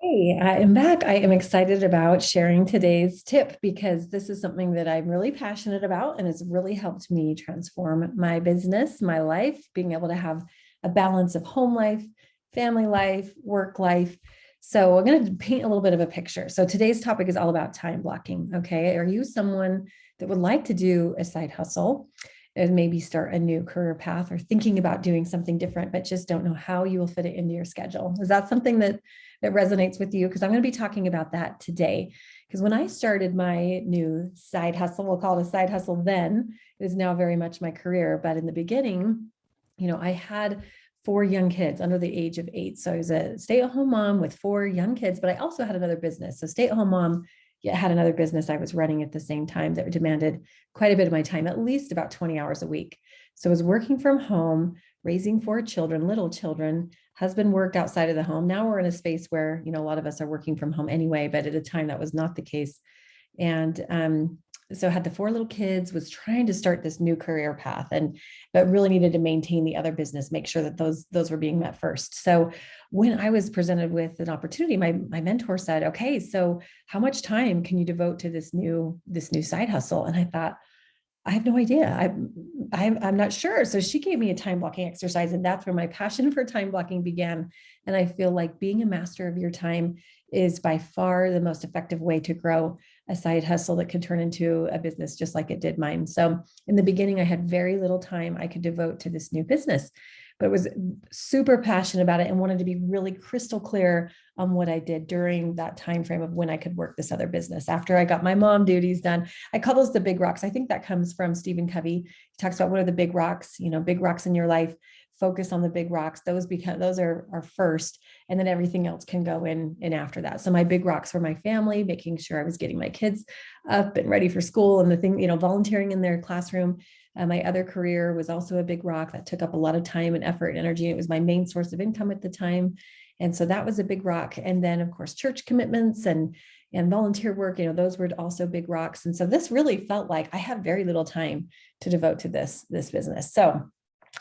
Hey, I am back. I am excited about sharing today's tip because this is something that I'm really passionate about and it's really helped me transform my business, my life, being able to have a balance of home life, family life, work life. So I'm going to paint a little bit of a picture. So today's topic is all about time blocking. Okay. Are you someone that would like to do a side hustle and maybe start a new career path or thinking about doing something different, but just don't know how you will fit it into your schedule? Is that something that resonates with you? Because I'm going to be talking about that today. Because when I started my new side hustle, we'll call it a side hustle then, it is now very much my career. But in the beginning, I had four young kids under the age of 8. So I was a stay-at-home mom with four young kids, but I also had another business. So stay-at-home mom, yet had another business I was running at the same time that demanded quite a bit of my time, at least about 20 hours a week. So I was working from home, raising four children, little children. Husband worked outside of the home. Now we're in a space where, a lot of us are working from home anyway, but at a time that was not the case. And so I had the four little kids, was trying to start this new career path, but really needed to maintain the other business, make sure that those were being met first. So when I was presented with an opportunity, my mentor said, okay, so how much time can you devote to this new side hustle? And I thought, I have no idea. I'm not sure. So she gave me a time blocking exercise, and that's where my passion for time blocking began. And I feel like being a master of your time is by far the most effective way to grow a side hustle that could turn into a business just like it did mine. So in the beginning, I had very little time I could devote to this new business, but was super passionate about it and wanted to be really crystal clear on what I did during that time frame of when I could work this other business. After I got my mom duties done, I call those the big rocks. I think that comes from Stephen Covey. He talks about what are the big rocks, big rocks in your life. Focus on the big rocks. Those are first, and then everything else can go in after that. So my big rocks were my family, making sure I was getting my kids up and ready for school, and the thing, volunteering in their classroom. My other career was also a big rock that took up a lot of time and effort and energy. It was my main source of income at the time. And so that was a big rock. And then, of course, church commitments and volunteer work, those were also big rocks. And so this really felt like I have very little time to devote to this business. So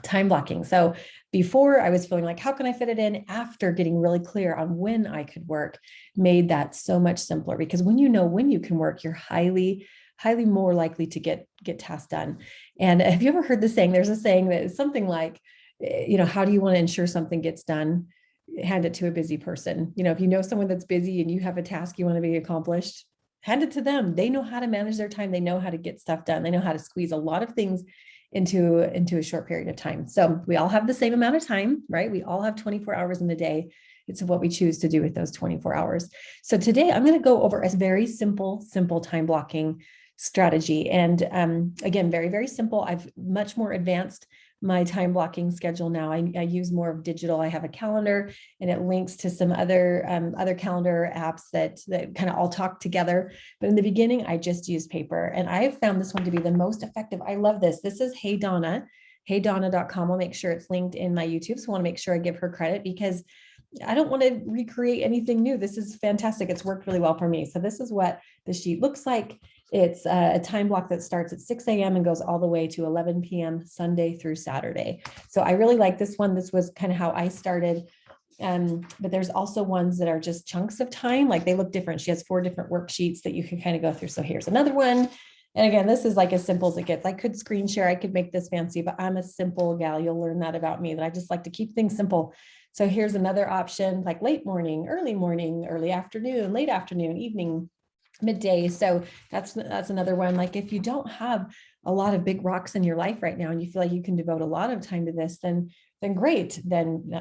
time blocking. So before, I was feeling like, how can I fit it in? After getting really clear on when I could work, made that so much simpler, because when you know when you can work, you're highly more likely to get tasks done. And have you ever heard the saying? There's a saying that is something like, how do you want to ensure something gets done? Hand it to a busy person. If you know someone that's busy and you have a task you want to be accomplished, hand it to them. They know how to manage their time. They know how to get stuff done. They know how to squeeze a lot of things into a short period of time. So we all have the same amount of time, right? We all have 24 hours in a day. It's what we choose to do with those 24 hours. So today I'm going to go over a very simple time blocking strategy. And again, very, very simple. I've much more advanced my time blocking schedule now. I use more of digital. I have a calendar, and it links to some other calendar apps that kind of all talk together. But in the beginning, I just used paper, and I have found this one to be the most effective. I love this. This is Hey Donna, heydonna.com. I'll make sure it's linked in my YouTube. So I want to make sure I give her credit, because I don't want to recreate anything new. This is fantastic. It's worked really well for me. So this is what the sheet looks like. It's a time block that starts at 6 a.m. and goes all the way to 11 p.m. Sunday through Saturday. So I really like this one. This was kind of how I started. But there's also ones that are just chunks of time. Like, they look different. She has 4 different worksheets that you can kind of go through. So here's another one. And again, this is like as simple as it gets. I could screen share, I could make this fancy, but I'm a simple gal. You'll learn that about me, that I just like to keep things simple. So here's another option, like late morning, early afternoon, late afternoon, evening, midday. So that's another one. Like, if you don't have a lot of big rocks in your life right now and you feel like you can devote a lot of time to this, then great. Then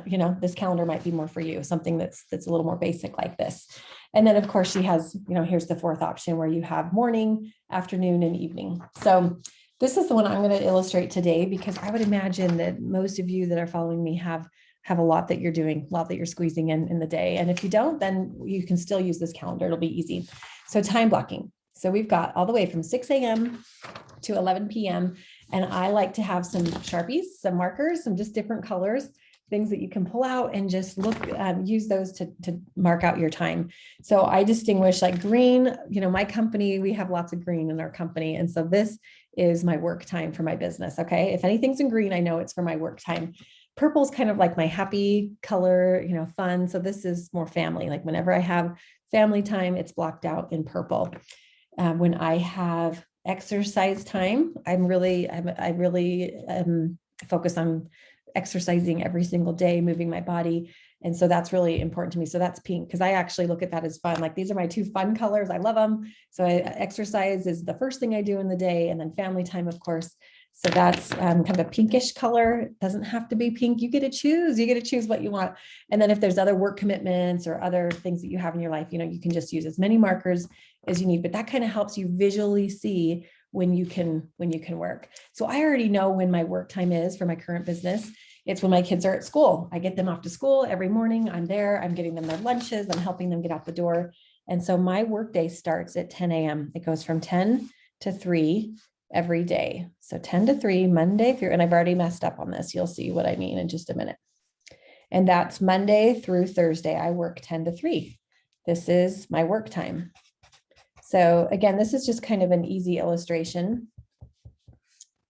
this calendar might be more for you, something that's a little more basic like this. And then of course she has, here's the 4th option where you have morning, afternoon, and evening. So this is the one I'm going to illustrate today, because I would imagine that most of you that are following me have a lot that you're doing, a lot that you're squeezing in the day. And if you don't, then you can still use this calendar. It'll be easy. So time blocking. So we've got all the way from 6 a.m. to 11 p.m. And I like to have some Sharpies, some markers, some just different colors, things that you can pull out and just look, use those to mark out your time. So I distinguish like green, my company, we have lots of green in our company. And so this is my work time for my business. Okay. If anything's in green, I know it's for my work time. Purple is kind of like my happy color, fun. So this is more family. Like whenever I have family time, it's blocked out in purple. When I have exercise time, I really focus on exercising every single day, moving my body. And so that's really important to me. So that's pink, because I actually look at that as fun. Like these are my two fun colors. I love them. So exercise is the first thing I do in the day, and then family time, of course. So that's kind of a pinkish color. It doesn't have to be pink. You get to choose. You get to choose what you want. And then if there's other work commitments or other things that you have in your life, you can just use as many markers as you need. But that kind of helps you visually see when you can work. So I already know when my work time is for my current business. It's when my kids are at school. I get them off to school every morning. I'm there. I'm getting them their lunches. I'm helping them get out the door. And so my workday starts at 10 a.m. It goes from 10 to 3 every day. So 10 to 3, Monday through, and I've already messed up on this. You'll see what I mean in just a minute. And that's Monday through Thursday. I work 10 to 3. This is my work time. So again, this is just kind of an easy illustration.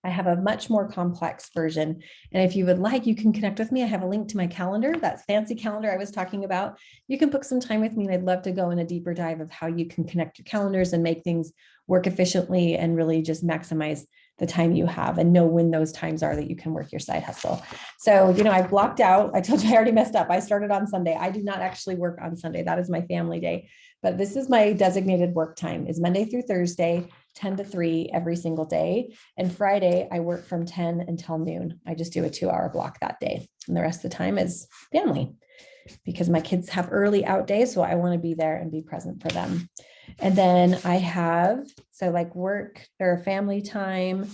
I have a much more complex version. And if you would like, you can connect with me. I have a link to my calendar, that fancy calendar I was talking about. You can book some time with me, and I'd love to go in a deeper dive of how you can connect your calendars and make things work efficiently and really just maximize the time you have and know when those times are that you can work your side hustle. So, I blocked out, I told you I already messed up. I started on Sunday. I do not actually work on Sunday. That is my family day, but this is my designated work time is Monday through Thursday, 10 to 3 every single day. And Friday, I work from 10 until noon. I just do a 2-hour block that day. And the rest of the time is family, because my kids have early out days. So I want to be there and be present for them. And then I have, so like work or family time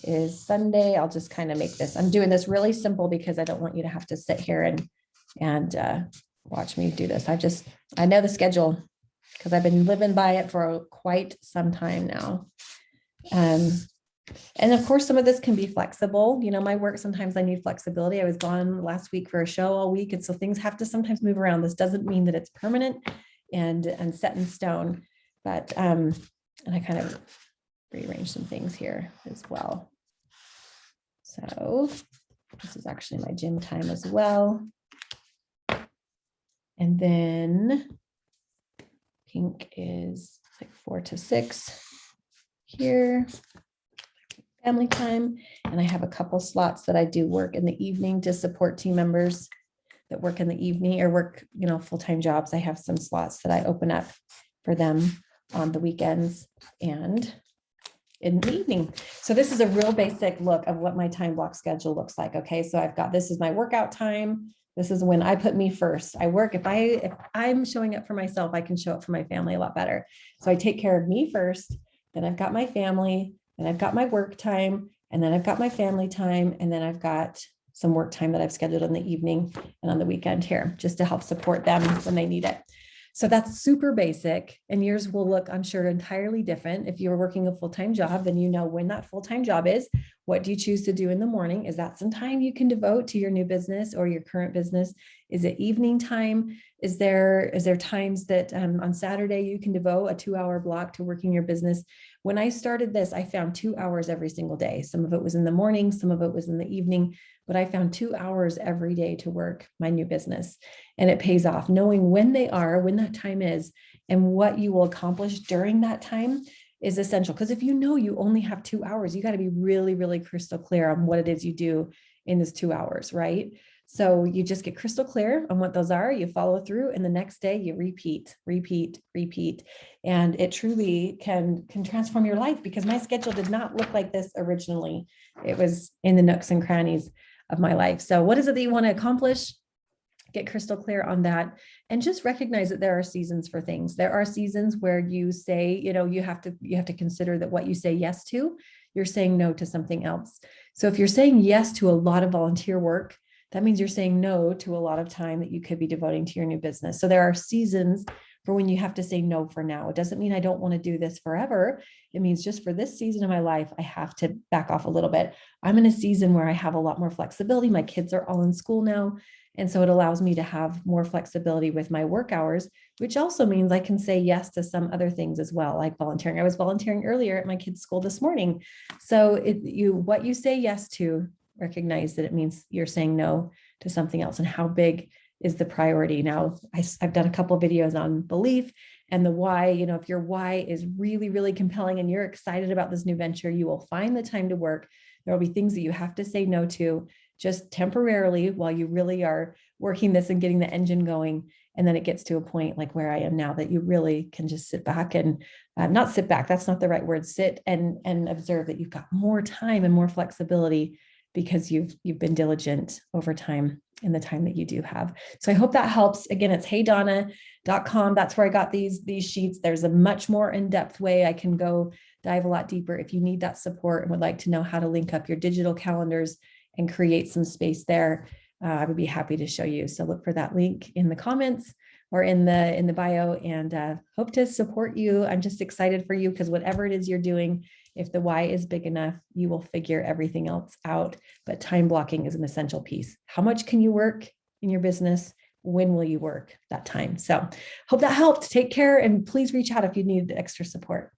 is Sunday. I'll just kind of make this, I'm doing this really simple because I don't want you to have to sit here and watch me do this. I know the schedule because I've been living by it for quite some time now. And of course, some of this can be flexible. My work, sometimes I need flexibility. I was gone last week for a show all week. And so things have to sometimes move around. This doesn't mean that it's permanent and set in stone, but, and I kind of rearrange some things here as well. So this is actually my gym time as well. And then pink is like 4 to 6 here, family time. And I have a couple slots that I do work in the evening to support team members that work in the evening or work, full-time jobs. I have some slots that I open up for them on the weekends and in the evening. So this is a real basic look of what my time block schedule looks like. Okay. So this is my workout time. This is when I put me first. I work, if I'm showing up for myself, I can show up for my family a lot better. So I take care of me first, then I've got my family, then I've got my work time, and then I've got my family time, and then I've got some work time that I've scheduled in the evening and on the weekend here, just to help support them when they need it. So that's super basic, and yours will look, I'm sure, entirely different. If you're working a full-time job, then you know when that full-time job is. What do you choose to do in the morning? Is that some time you can devote to your new business or your current business? Is it evening time? Is there times that on Saturday you can devote a 2-hour block to working your business? When I started this, I found 2 hours every single day. Some of it was in the morning, some of it was in the evening, but I found 2 hours every day to work my new business. And it pays off. Knowing when they are, when that time is, and what you will accomplish during that time is essential. Because if you only have 2 hours, you got to be really, really crystal clear on what it is you do in this 2 hours, right? So you just get crystal clear on what those are, you follow through, and the next day you repeat. And it truly can transform your life, because my schedule did not look like this originally. It was in the nooks and crannies of my life. So what is it that you want to accomplish? Get crystal clear on that, and just recognize that there are seasons for things. There are seasons where you say, you have to consider that what you say yes to, you're saying no to something else. So if you're saying yes to a lot of volunteer work, that means you're saying no to a lot of time that you could be devoting to your new business. So there are seasons for when you have to say no for now. It doesn't mean I don't want to do this forever. It means just for this season of my life, I have to back off a little bit. I'm in a season where I have a lot more flexibility. My kids are all in school now. And so it allows me to have more flexibility with my work hours, which also means I can say yes to some other things as well, like volunteering. I was volunteering earlier at my kids' school this morning. So what you say yes to recognize that it means you're saying no to something else, and how big is the priority. Now, I've done a couple of videos on belief and the why. If your why is really, really compelling and you're excited about this new venture, you will find the time to work. There will be things that you have to say no to just temporarily while you really are working this and getting the engine going. And then it gets to a point like where I am now that you really can just sit back and not sit back. That's not the right word. Sit and observe that you've got more time and more flexibility because you've been diligent over time in the time that you do have. So I hope that helps. Again, it's heydonna.com. That's where I got these sheets. There's a much more in-depth way I can go dive a lot deeper if you need that support and would like to know how to link up your digital calendars and create some space there. I would be happy to show you. So look for that link in the comments or in the bio, and hope to support you. I'm just excited for you because whatever it is you're doing, if the why is big enough, you will figure everything else out. But time blocking is an essential piece. How much can you work in your business? When will you work that time? So hope that helped. Take care, and please reach out if you need extra support.